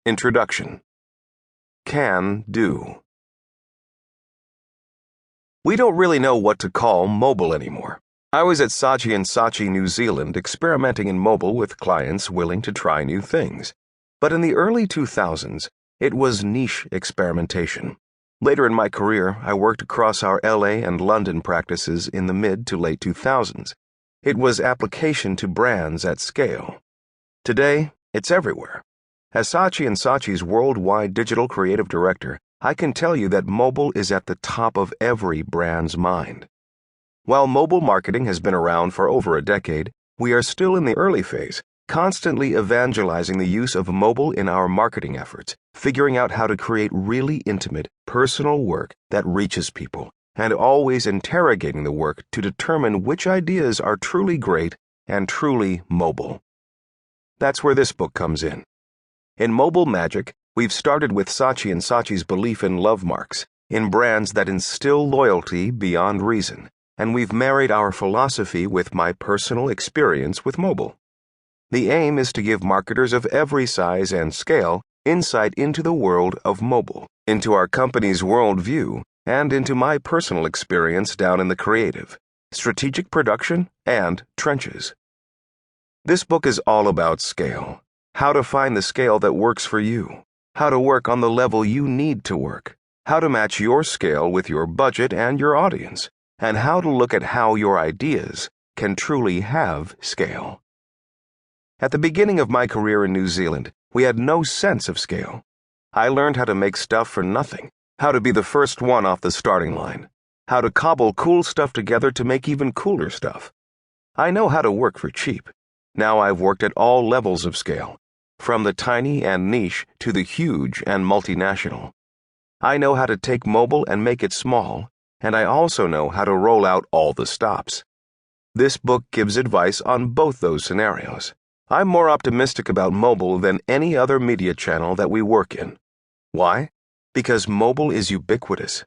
Introduction. Can do. We don't really know what to call mobile anymore. I was at Saatchi and Saatchi, New Zealand, experimenting in mobile with clients willing to try new things. But in the early 2000s, it was niche experimentation. Later in my career, I worked across our LA and London practices in the mid to late 2000s. It was application to brands at scale. Today, it's everywhere. As Saatchi and Saatchi's worldwide digital creative director, I can tell you that mobile is at the top of every brand's mind. While mobile marketing has been around for over a decade, we are still in the early phase, constantly evangelizing the use of mobile in our marketing efforts, figuring out how to create really intimate, personal work that reaches people, and always interrogating the work to determine which ideas are truly great and truly mobile. That's where this book comes in. In Mobile Magic, we've started with Saatchi and Saatchi's belief in love marks, in brands that instill loyalty beyond reason, and we've married our philosophy with my personal experience with mobile. The aim is to give marketers of every size and scale insight into the world of mobile, into our company's worldview, and into my personal experience down in the creative, strategic production, and trenches. This book is all about scale. How to find the scale that works for you, how to work on the level you need to work, how to match your scale with your budget and your audience, and how to look at how your ideas can truly have scale. At the beginning of my career in New Zealand, we had no sense of scale. I learned how to make stuff for nothing, how to be the first one off the starting line, how to cobble cool stuff together to make even cooler stuff. I know how to work for cheap. Now I've worked at all levels of scale, from the tiny and niche to the huge and multinational. I know how to take mobile and make it small, and I also know how to roll out all the stops. This book gives advice on both those scenarios. I'm more optimistic about mobile than any other media channel that we work in. Why? Because mobile is ubiquitous.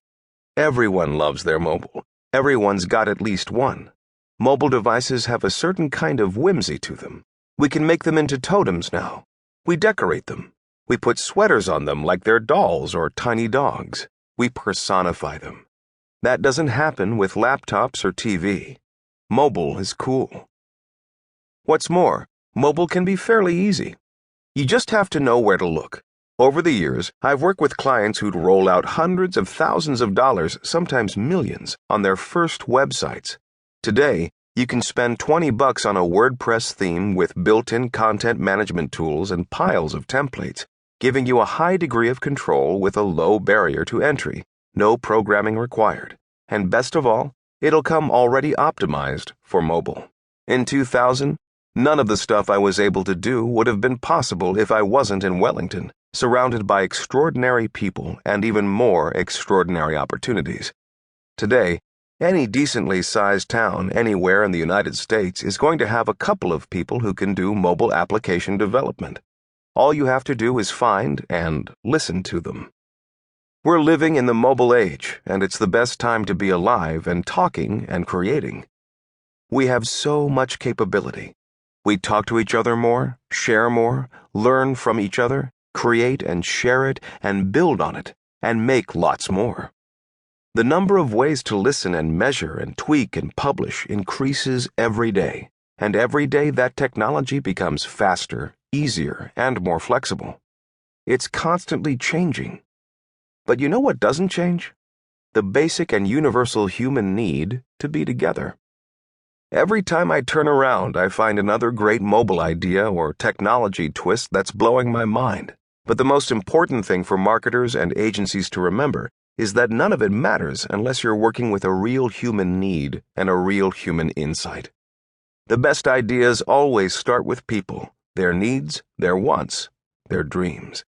Everyone loves their mobile. Everyone's got at least one. Mobile devices have a certain kind of whimsy to them. We can make them into totems now. We decorate them. We put sweaters on them like they're dolls or tiny dogs. We personify them. That doesn't happen with laptops or TV. Mobile is cool. What's more, mobile can be fairly easy. You just have to know where to look. Over the years, I've worked with clients who'd roll out hundreds of thousands of dollars, sometimes millions, on their first websites. Today, you can spend $20 on a WordPress theme with built-in content management tools and piles of templates, giving you a high degree of control with a low barrier to entry, no programming required, and best of all, it'll come already optimized for mobile. In 2000, none of the stuff I was able to do would have been possible if I wasn't in Wellington, surrounded by extraordinary people and even more extraordinary opportunities. Today, any decently sized town anywhere in the United States is going to have a couple of people who can do mobile application development. All you have to do is find and listen to them. We're living in the mobile age, and it's the best time to be alive and talking and creating. We have so much capability. We talk to each other more, share more, learn from each other, create and share it, and build on it, and make lots more. The number of ways to listen and measure and tweak and publish increases every day, and every day that technology becomes faster, easier, and more flexible. It's constantly changing. But you know what doesn't change? The basic and universal human need to be together. Every time I turn around, I find another great mobile idea or technology twist that's blowing my mind. But the most important thing for marketers and agencies to remember is that none of it matters unless you're working with a real human need and a real human insight. The best ideas always start with people, their needs, their wants, their dreams.